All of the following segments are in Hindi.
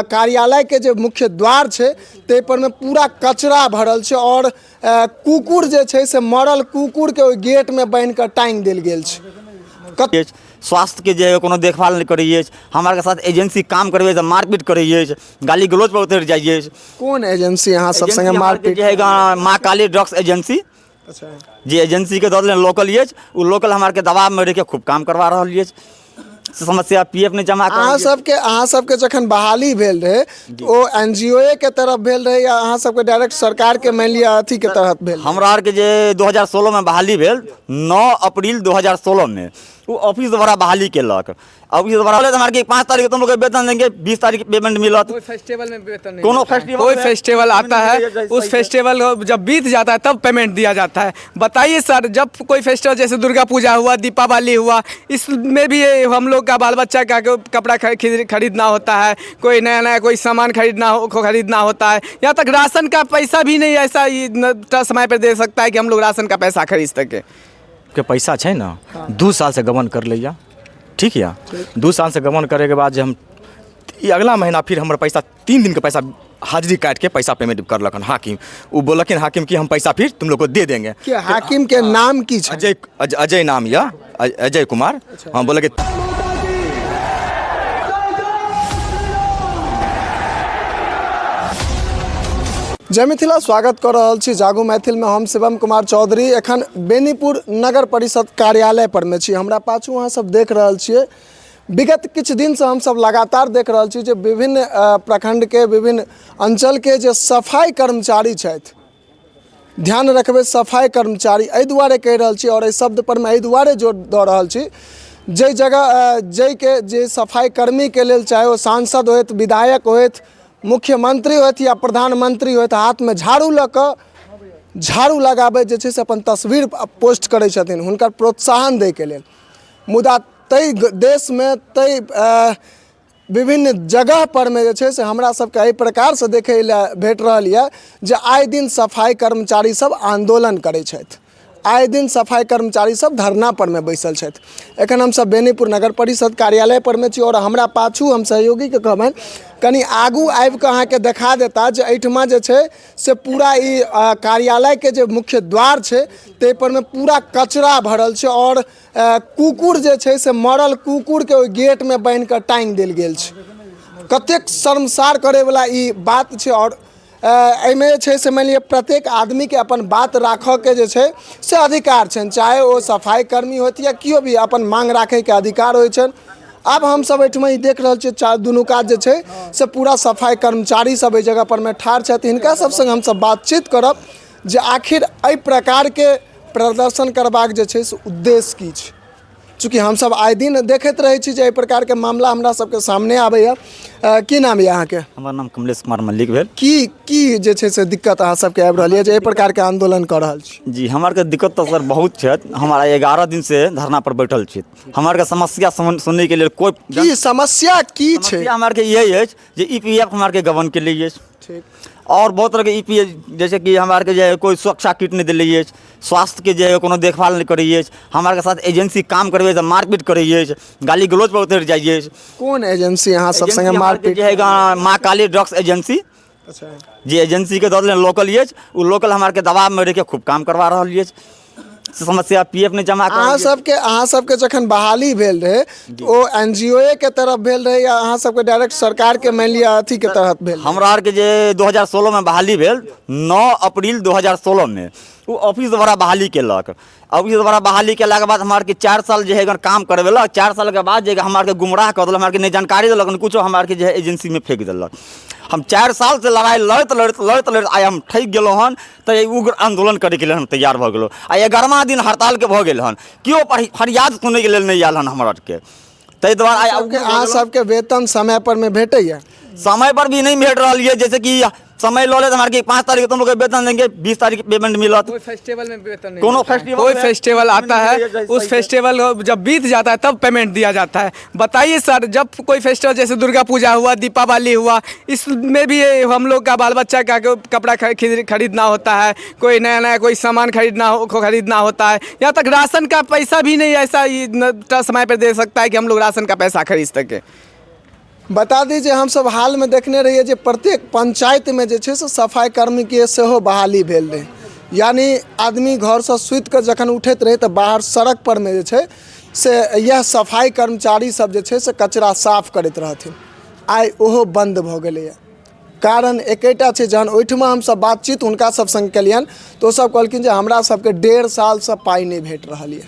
कार्यालय के जो मुख्य द्वार है ते पर में पूरा कचरा भरल है और कुकुर जे छै से मरल कुकुर के गेट में बांध कर टांग देल गेल छै। स्वास्थ्य के जो कोनो देखभाल नहीं करिए, हमारे साथ एजेंसी काम करिए तो मारपीट करिए, गाली गलौज पर उतर जाइए। कौन एजेंसी यहाँ सब संगे मारपीट? माँ काली ड्रग्स एजेंसी। अच्छा जी एजेंसी के दौर लोकल ये लोकल हमारे के दबाव में रह के खूब काम करवा रहा है। समस्या पीएफ ने जमा अहाँ सबके जखन बहाली भेल रहे ओ एनजीओ के तरफ भेल रहे या अहाँ सबके डायरेक्ट सरकार के मान लिया अथी के तरफ भेल? हमरा आर के जे 2016 में बहाली भेल 9 अप्रैल 2016 में वो ऑफिस द्वारा बहाली केलक। ऑफिस द्वारा बोले हमारे 5 तारीख तुम लोग बेतन देंगे, 20 तारीख पेमेंट मिलत। कोई फेस्टिवल में वेतन नहीं, कोई फेस्टिवल आता है उस फेस्टिवल जब बीत जाता है तब पेमेंट दिया जाता है। बताइए सर, जब कोई फेस्टिवल जैसे दुर्गा पूजा हुआ, दीपावली हुआ, इसमें भी हम लोग का बाल बच्चा का कपड़ा खरीदना होता है, कोई नया नया कोई सामान खरीदना होता है, यहाँ तक राशन का पैसा भी नहीं ऐसा समय पर दे सकता है कि हम लोग राशन का पैसा खरीद सके। के पैसा है ना 2 साल से गबन कर लिया, ठीक है। 2 साल से गबन करे के बाद जो हम अगला महीना फिर हमारा पैसा 3 दिन का पैसा हाजिरी काट के पैसा पेमेंट करलखन हाकिम। वो बोलखिन हाकिम कि हम पैसा फिर तुम लोग को दे देंगे। क्या हाकिम के नाम की छै? अजय नाम या अजय कुमार। हम बोले कि जय मिथिला, स्वागत कर रहल छी जागो मैथिल में। हम शिवम कुमार चौधरी एखन बेनीपुर नगर परिषद कार्यालय पर में छी। हमरा पाछू अहाँ सब देख रहल छियै, विगत किछु दिन से हम सब लगातार देख रहल छी जे विभिन्न प्रखंड के विभिन्न अंचल के जे सफाई कर्मचारी छथि, ध्यान रखबे सफाई कर्मचारी एहि दुआरे कहि रहल छी और एहि शब्द पर मैं एहि दुआरे जोर दऽ रहल छी जे जगह जे सफाई कर्मी के लेल, चाहे वो सांसद होइत, विधायक होइत, मुख्यमंत्री होइत या प्रधानमंत्री होइत, हाथ में झाड़ू लऽ कऽ झाड़ू लगाबे जे छै से अपन तस्वीर पोस्ट करै छथिन हुनकर प्रोत्साहन दै के लेल। मुदा तै देश में तै विभिन्न जगह पर में जे छै से हमरा सबके एहि प्रकार से देखे भेट रहल यऽ जे आए दिन सफाई कर्मचारी सब आंदोलन करै छथि, आए दिन सफाई कर्मचारी सब धरना पर में बैसल छथि। एखन हम सब बेनीपुर नगर परिषद कार्यालय पर में छी और हमरा पाछू हम सहयोगी के कहबनि कनी आगू आबि कऽ अहाँके देखा देता जे एहिठमा जे छै से पूरा ई कार्यालय के जे मुख्य द्वार छै ते पर में पूरा कचरा भरल छै और कुकुर जे छै से मरल कुकुर के ओहि गेट में बांधि कऽ टांगि देल गेल छै। कतेक शर्मसार करे वाला ई बात छै और एहिमे छै से मान लिअ प्रत्येक आदमी के अपन बात राखऽ के जे छै से अधिकार छनि, चाहे वो सफाई कर्मी होइत या केओ भी अपन मांग राखे के अधिकार होइ छनि। अब हम सब एहिठमा देख रहल छियै दुनू कात जे छै से पूरा सफाई कर्मचारी सब एहि जगह पर में ठाढ़ छथि। हिनका सब संग हम सब बातचीत करब जे आखिर एहि प्रकार के प्रदर्शन करबाक जे छै से उद्देश्य की छै, चूँकि हम सब आए दिन देखैत रहे छी जे एहि प्रकार के मामला हमरा सबके सामने आबैया। की नाम यऽ अहाँके? हमार नाम कमलेश कुमार मल्लिक भेल। की जे छै से दिक्कत अहाँ सबके आबि रहल यऽ जे एहि प्रकार के आंदोलन कर रहल छी? जी हमार के दिक्कत तो सर बहुत है। हमारा 11 दिन से धरना पर बैठल छी। हमार के समस्या सुनने के लिए कोई की समस्या की छै? हमार के यही है जे ईपीएफ हमार के गबन के लिए ठीक और बहुत तरह के ईपीएफ जैसे कि हमारे के जो कोई सुरक्षा किट नहीं दिलिए, स्वास्थ्य के जो कोनो देखभाल नहीं करिए, हमारे साथ एजेंसी काम करिए तो मारपीट करिए, गाली गलौज पर उतर जाइए। कौन एजेंसी यहाँ सब संगे मारपीट? माँ काली ड्रग्स एजेंसी। अच्छा जी एजेंसी के दौर लोकल ये लोकल हमारे के दबाव में रह के खूब काम करवा रहा है। समस्या पीएफ ने जमा अहाँ सबके जखन बहाली भेल रहे ओ एनजीओ के तरफ भेल रहे या अहाँ सबके डायरेक्ट सरकार के मान लिया अथी के तरफ भेल? हमरा आर के जे 2016 में बहाली भेल 9 अप्रैल 2016 में वो ऑफिस द्वारा बहाली केलक। ऑफिस द्वारा बहाली केला के बाद हमारे के 4 साल जो है काम करवेलक। 4 साल के बाद जो हमारे के गुमराह कर दिलक, हमारे के नहीं जानकारी दिलक, कुछ हमारे के जो है एजेंसी में फेंक दिलक। हम 4 साल से लड़ाई लड़त आइ हम ठक गेलहुँ हन तो उग्र आंदोलन करे के लिए हम तैयार भऽ गेलहुँ। आ 11वां दिन हड़ताल के भऽ गेल हन, केओ फरियाद सुनै के लेल नहीं आयल हन हमरा के। ताहि दुआरे अहाँ सबके वेतन समय पर में भेटैया? समय पर भी नहीं भेट रहा है। जैसे कि समय लो ले हमारे के 5 तारीख तुम लोग बेतन देंगे, 20 तारीख पेमेंट मिलत। कोई फेस्टिवल में वेतन नहीं, कोई फेस्टिवल आता है उस फेस्टिवल जब बीत जाता है तब पेमेंट दिया जाता है। बताइए सर, जब कोई फेस्टिवल जैसे दुर्गा पूजा हुआ, दीपावली हुआ, इसमें भी हम लोग का बाल बच्चा का कपड़ा खरीदना होता है, कोई नया नया कोई सामान खरीदना होता है, यहाँ तक राशन का पैसा भी नहीं ऐसा समय पर दे सकता है कि हम लोग राशन का पैसा खरीद सके। बता दीजिए हम सब हाल में देखने रहिए जे प्रत्येक पंचायत में जे छे से सफाई कर्मी के सेहो बहाली भेल रहे, यानी आदमी घर से सुति कऽ जखन उठैत रहे तऽ बाहर सड़क पर में जे छे से यह सफाई कर्मचारी सब जे छे से कचरा साफ करैत रहथिन। आइ ओहो बंद भऽ गेलैए। कारण एकेटा छै, जहन ओहिठमा हमसब बातचीत हुनका सब संग केलियन तऽ ओ सब कहलखिन जे हमरा सबके 1.5 सालसँ पाइ नहि भेट रहल यऽ।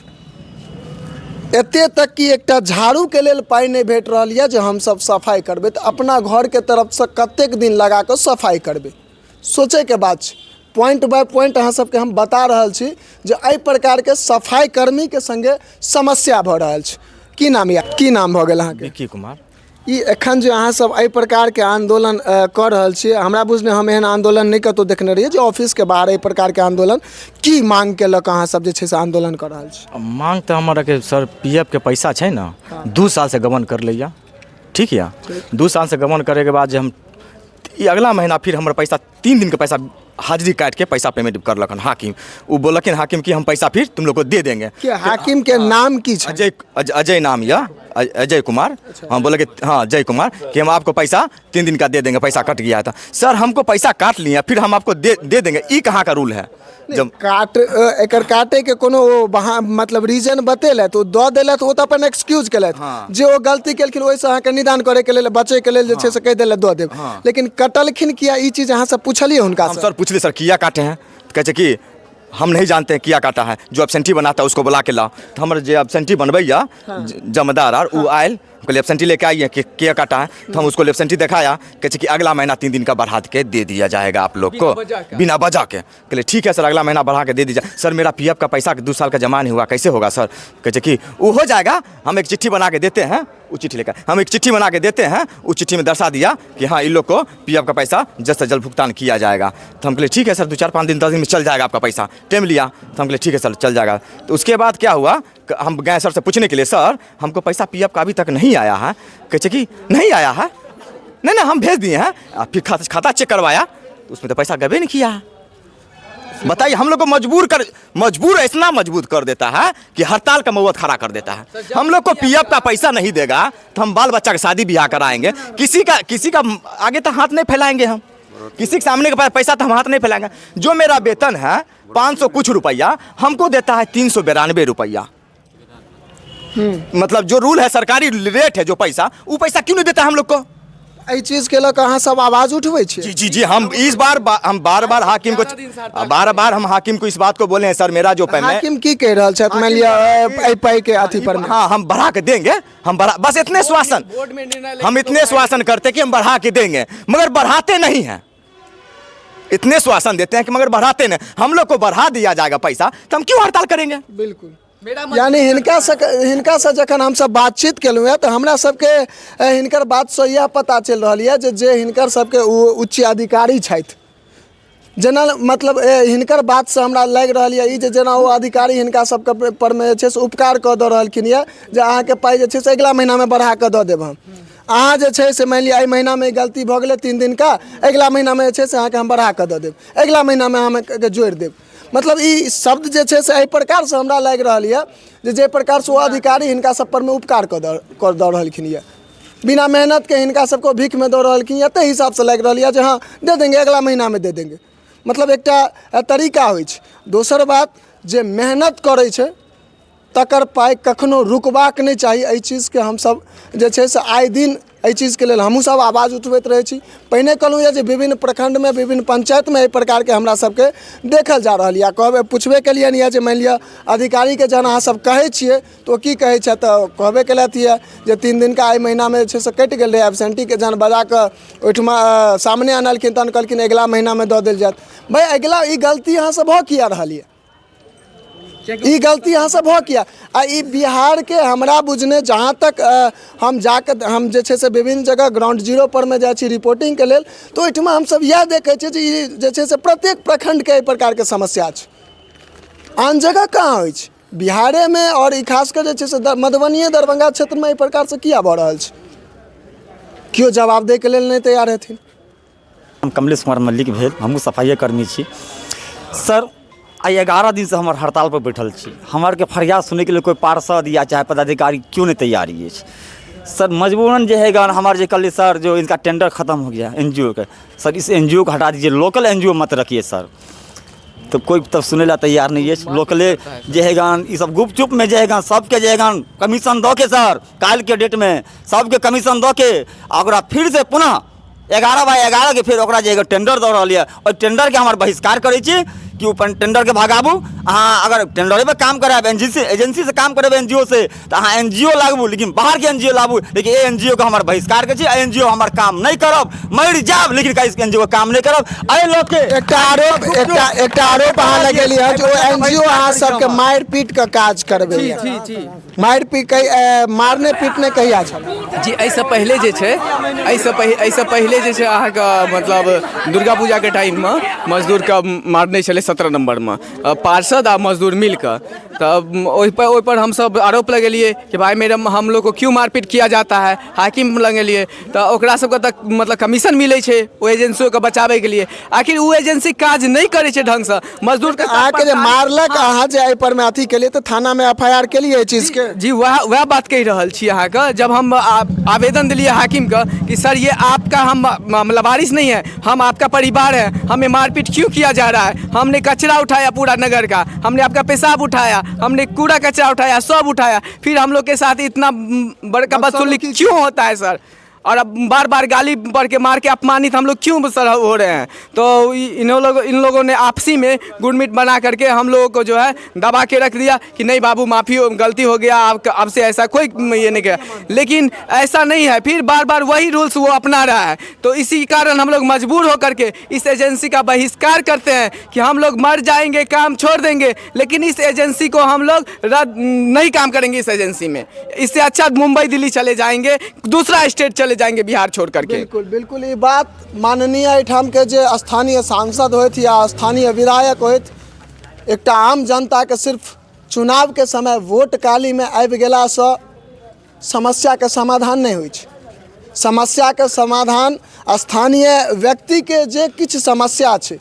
एते तक कि एकटा झाड़ू के लेल पाइ नहीं भेट रहल यऽ जे हमसब सफाई करबै तऽ अपना घर के तरफ से कतेक दिन लगा कऽ सफाई करबै, सोचे के बात छै। पॉइंट बाय पॉइंट अहाँ सबके हम बता रहल छी जे एहि प्रकार के सफाई कर्मी के संगे समस्या भऽ रहल छै। की नाम यऽ, की नाम भऽ गेल अहाँके? विक्की कुमार। ई एखन जे अहाँ सब एहि प्रकार के आंदोलन कऽ रहल छियै, हमरा बुझने हम एहन आंदोलन नहीं कतौ देखने रहिए जे ऑफिस के बाहर एहि प्रकार के आंदोलन की मांग के लऽ कऽ अहाँ सब जे छै से आंदोलन कऽ रहल छी? मांग तो हमारा के सर पीएफ के पैसा है ना, 2 साल से गबन कर लिया, ठीक है। 2 साल से गबन करे के बाद जो हम अगला महीना फिर हमारा पैसा 3 दिन का पैसा हाजिरी काट के पैसा पेमेंट करलकन हाकिम। वो बोलकिन हाकिम कि हम पैसा फिर तुम लोग को दे देंगे। क्या हाकिम के नाम की छै? अजय नाम या अजय कुमार। हाँ बोले कि हाँ अजय कुमार कि हम आपको पैसा 3 दिन का दे देंगे, पैसा कट गया था। सर हमको पैसा काट लिया फिर हम आपको दे देंगे, ये कहाँ का रूल है? जब एकर काटे के कोनो वहाँ मतलब रीजन बतेले तो दऽ देले तो तो अपन एक्सक्यूज केलत। हाँ। जे ओ गलती केलखिन ओइसे अहाँ के निदान करे के लेल बचे के लेल जे छै से कह देले दऽ देब। हाँ। लेकिन कटलखिन किया, ई चीज अहाँ सब पूछलिए हुनका हम से? सर पूछले सर किया काटे हैं, कहते कि हम नहीं जानते हैं किया काटा है, जो एब्सेंटी बनाता है उसको बुला के ला। तो हमारे जो एब्सेंटी बनबैया जमादार और वो आयल को एब्सेंटी लेके आई है कि किया काटा है, तो हम उसको एब्सेंटी दिखाया, कहते कि अगला महीना 3 दिन का बढ़ा के दे दिया जाएगा आप लोग को बिना बजा के। कहले ठीक है सर अगला महीना बढ़ा के दे दीजिए। सर मेरा पीएफ का पैसा 2 साल का जमा नहीं हुआ, कैसे होगा सर? कहते कि वो हो जाएगा, हम एक चिट्ठी बना के देते हैं, वो चिट्ठी लेकर हम एक चिट्ठी बना के देते हैं, उस चिट्ठी में दर्शा दिया कि हाँ इन लोग को पीएफ का पैसा जल्द से जल्द भुगतान किया जाएगा। तो हम कहले ठीक है सर 2, 4, 5 दिन 10 दिन में चल जाएगा आपका पैसा, टाइम लिया। तो हम कहले ठीक है सर चल जाएगा। तो उसके बाद क्या हुआ, हम गए सर से पूछने के लिए, सर हमको पैसा पीएफ का अभी तक नहीं आया है। कहते कि नहीं आया है, नहीं नहीं हम भेज दिए हैं। फिर खाता चेक करवाया तो उसमें तो पैसा गबे नहीं किया है। बताइए हम लोग को मजबूर ऐसा मजबूर कर देता है कि हड़ताल का मौत खड़ा कर देता है। हम लोग को पीएफ का पैसा नहीं देगा तो हम बाल बच्चा का शादी ब्याह कराएंगे, किसी का आगे तो हाथ नहीं फैलाएंगे, हम किसी के सामने का पैसा तो हम हाथ नहीं फैलाएंगे। जो मेरा वेतन है 500 कुछ रुपया, हमको देता है 392 रुपया। मतलब जो रूल है सरकारी रेट है जो पैसा, वो पैसा क्यों नहीं देता हम लोग को? एहि चीज के लऽ कऽ अहाँ सब आवाज उठबै छी? जी जी जी हम इस बार हम बार हाकिम को हम हाकिम को इस बात को बोले हैं सर मेरा जो पेमेंट। हाकिम की कह रहल छथि? मान लिअ एहि पाइ के अथी पर हाँ हम बढ़ा के देंगे, हम बढ़ा बस इतने श्वासन, हम इतने श्वासन करते कि हम बढ़ा के देंगे, मगर बढ़ाते नहीं हैं। इतने श्वासन देते हैं कि मगर बढ़ाते नहीं। हम लोग को बढ़ा दिया जाएगा पैसा तो हम क्यों हड़ताल करेंगे? बिल्कुल। यानी हिनका से जखन हम सब बातचीत केलहुँ है तो हमरा सबके हिनकर बात से यह पता चल रहा है जे हिनकर सबके उच्च अधिकारी छथि, जेना मतलब हिनकर बात से हमरा लग रहा है जे जेना वो अधिकारी हिनका सबके पर में जे छै से उपकार कऽ दऽ रहलखिन यऽ जे अहाँके पाइ जे छै से अगिला महीना में बढ़ा कऽ दऽ देब हम। अहाँ जे छै से मान लिअ एहि महीना में गलती भऽ गेलै 3 दिन का, अगिला महीना में जे छै से अहाँके हम बढ़ा कऽ दऽ देब, अगिला महीना में हम जोड़ि देब। मतलब ई शब्द जे छै से एहि प्रकार से हमरा लागि रहल यऽ जे प्रकार से वो अधिकारी हिनका सब पर में उपकार कऽ दऽ रहलखिन यऽ, बिना मेहनत के हिनका सबको भीख में दऽ रहलखिन यऽ, ताहि हिसाब से लागि रहल यऽ जे हाँ दे देंगे अगला महीना में दे देंगे। मतलब एकटा तरीका होइ छै। दोसर बात जे मेहनत करै छै तकर पाइ कखनो रुकबाक नहीं चाहिए। एहि चीज़ के हम सब जे छै से आए दिन एहि चीज़ के लेल हमहूँ सब आवाज़ उठबैत रहै छी। पहिने कहलहुँ यऽ जे विभिन्न प्रखंड में विभिन्न पंचायत में एहि प्रकार के हमरा सबके देखल जा रहल यऽ। कहबे पुछबे केलियनि यऽ जे मान लिअ अधिकारी के जहन अहाँ सब कहै छियै तो की कहै छथि, तऽ कहबे केलथि यऽ जे 3 दिन का एहि महीना में जे छै से कटि गेल रहै एब्सेंटी के, जहन बजा कऽ ओहिठमा सामने आनलखिन तहन कहलखिन अगिला महीना में दऽ देल जायत। भाई अगिला ई गलती अहाँ सब भऽ किया रहल यऽ? ई गलती अहाँ सब भऽ किया? आ ई बिहार के हमरा बुझने जहाँ तक हम जाकर हम जे छै से विभिन्न जगह ग्राउंड जीरो पर में जाइ छी रिपोर्टिंग के लेल, तो ओहिठमा हम सब इएह देखै छियै जे ई जे छै से प्रत्येक प्रखंड के एहि प्रकार के समस्या छै, आन जगह कहाँ होइ छै। बिहारे में और ई खासकर जे छै से मधुबनी दरभंगा क्षेत्र में एहि प्रकार से किया भऽ रहल छै? केओ जवाब दै के लेल नहीं तैयार हेथिन। हम कमलेश कुमार मल्लिक भेल, हमहूँ सफाइए कर्मी छी। सर आई 11 दिन से हमार हड़ताल पर बैठल छी। हमार के फरियाद सुने के लिए कोई पार्षद या चाहे पदाधिकारी क्यों नहीं तैयार है? सर मजबूरन जो है हमारे जो कल सर जो इनका टेंडर ख़त्म हो गया एनजीओ का, सर इस एनजीओ को हटा दीजिए, लोकल एनजीओ मत रखिए सर। तो कोई तब सुने ला तैयार नहीं है। लोकले जो है ये सब गुपचुप में जो है सबके जो है कमीशन दो के सर, काल के डेट में सबके कमीशन दो के और फिर से पुनः 11/11 के फिर ओकरा जे टेंडर दऽ रहल है, और टेंडर के हमारे बहिष्कार करै छी कि ऊ टेंडर के भगाबू। अहाँ अगर टेंडरे पे काम कराब एजेंसी से काम कराब एनजीओ से, तो अहाँ एनजीओ लागू, लेकिन बाहर के एनजीओ लाबू। लेकिन ये एनजीओ के हमारे बहिष्कार के एनजीओ हमारे काम नहीं करब, मर जाब, लेकिन एनजीओ काम नहीं करब। अरे लोग के एकटा आरोप अहाँ लगेलिए जो एनजीओ अहाँ सबके मारि पीट के काज करबे, मारि पीट मारने पीटने कहिया छल जी? एहिसँ पहिले जे छै, एहिसँ पहिले जे छै अहाँके मतलब दुर्गा पूजा के टाइम में मजदूर के मारने छलै 17 नंबर में पार्षद आ मजदूर मिलकर। तब ओहि पर हम सब आरोप लगेलिए कि भाई मैडम हम लोग को क्यों मारपीट किया जाता है, हाकिम लगेलिए। तो ओकरा सबके तक मतलब कमीशन मिले छै ओ एजेंसियों के बचावे के लिए। आखिर वो एजेंसी काज नहीं करे छै ढंग से, मजदूर के आके जे मारलक अहाँ जे एहि पर में अथी के लिए तो थाना में एफआईआर के लिए चीज के जी वह बात कह रहल छी अहाँ के। जब हम आवेदन दिलिए हाकिम का कि सर ये आपका हम लवारिस नहीं है, हम आपका परिवार है, हमें मारपीट क्यों किया जा रहा है? हमने कचरा उठाया पूरा नगर का, हमने आपका पेशाब उठाया, हमने कूड़ा कचरा उठाया, सब उठाया, फिर हम लोग के साथ इतना बड़का बदसलूकी क्यों होता है सर? और अब बार बार गाली पढ़ के मार के अपमानित हम लोग क्यों सर हो रहे हैं? तो इन लोगों ने आपसी में गुड़मिट बना करके हम लोगों को जो है दबा के रख दिया कि नहीं बाबू माफ़ी गलती हो गया, अब से ऐसा कोई ये नहीं किया। लेकिन ऐसा नहीं है, फिर बार बार वही रूल्स वो अपना रहा है। तो इसी कारण हम लोग मजबूर होकर के इस एजेंसी का बहिष्कार करते हैं कि हम लोग मर जाएंगे, काम छोड़ देंगे, लेकिन इस एजेंसी को हम लोग रद्द नहीं काम करेंगे इस एजेंसी में। इससे अच्छा मुंबई दिल्ली चले जाएंगे, दूसरा स्टेट चले जाएंगे बिहार छोड़ करके। बिल्कुल बिल्कुल ये बात माननीय एहिठाम के जे स्थानीय सांसद होत या स्थानीय विधायक होत, एकटा आम जनता के सिर्फ चुनाव के समय वोट काली में आबि गेला से समस्या के समाधान नहीं होइ छै। समस्या के समाधान स्थानीय व्यक्ति के जे किछु समस्या छै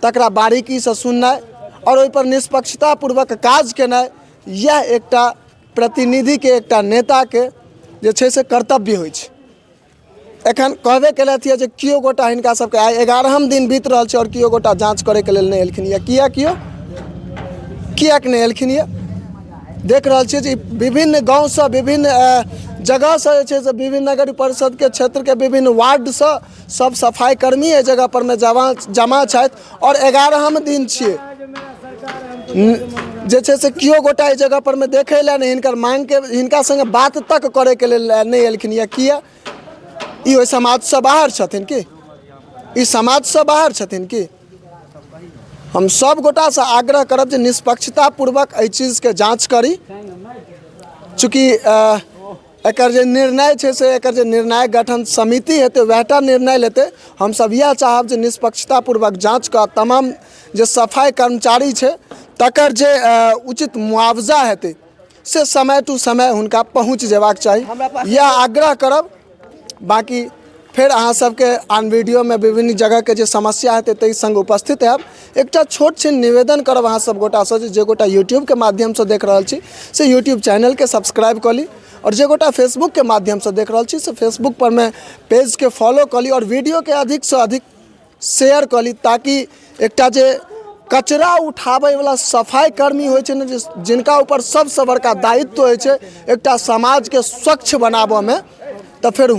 तकरा बारीकी से सुननाइ और ओहि पर निष्पक्षता पूर्वक काज केनाइ, यह एकटा प्रतिनिधि के एकटा नेता के जे छै से कर्तव्य होइ छै। एखन कहबे केलथि जे कियो गोटा हिनका सबके आइ 11हम दिन बीत रहल छै और कियो गोटा जांच करे के लेल नहीं एलखिन या किएक नहीं एलखिन या? देख रहल छियै जे विभिन्न गाँव से विभिन्न जगह से जे छै से विभिन्न नगर परिषद के क्षेत्र के विभिन्न वार्ड से सब सफाई कर्मी एहि जगह पर में जमा छथि और 11हम दिन छियै जे छै से कियो गोटा एहि जगह पर में देखै लए नहीं, हिनकर मांग के हिनका संगे बात तक करे के लेल नहीं एलखिन या किया? ई ओहि समाज से बाहर छथिन कि? ई समाज से बाहर छथिन कि? हम सब गोटा से आग्रह करब जे निष्पक्षता पूर्वक एहि चीज के जांच करी। चूँकि एकर जे निर्णय छै से एकर जे निर्णायक गठन समिति हेतै वएहटा निर्णय लेतै। हम सब यह चाहब जे निष्पक्षता पूर्वक जांच का तमाम जे सफाई कर्मचारी छै तकर जे उचित मुआवजा हेतै से समय टू समय हुनका पहुँच जेबाक चाही, यह आग्रह करब। बाकी फिर अहाँ सबके आन वीडियो में विभिन्न जगह के जे समस्या हेतै ताहि संग उपस्थित हैब। एकटा छोट छिन निवेदन करब अहाँ सब गोटा से जे गोटा यूट्यूब के माध्यम से देख रहल छी से यूट्यूब चैनल के सब्सक्राइब कर ली, और जे गोटा फेसबुक के माध्यम से देख रहल छी से फेसबुक पर में पेज के फॉलो कर ली और वीडियो के अधिक से अधिक शेयर कर ली, ताकि एकटा जे कचरा उठाबै वाला सफाई कर्मी होइ छै ने, जिनका ऊपर सबसे बड़का दायित्व होइ छै एकटा समाज के स्वच्छ बनाबऽ में, तो फिर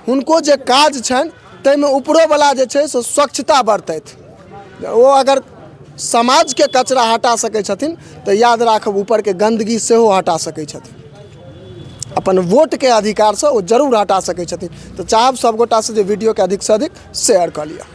हुनको जे काज छनि ताहिमे ऊपरोवला जे छै से स्वच्छता बरतथि। ओ अगर समाज के कचरा हटा सकै छथिन तो याद राखब ऊपर के गंदगी सेहो हटा सकै छथिन। अपन वोट के अधिकार से वो जरूर हटा सकै छथिन। तो चाहब सब गोटा से जे वीडियो के अधिक से अधिक शेयर कर लिया।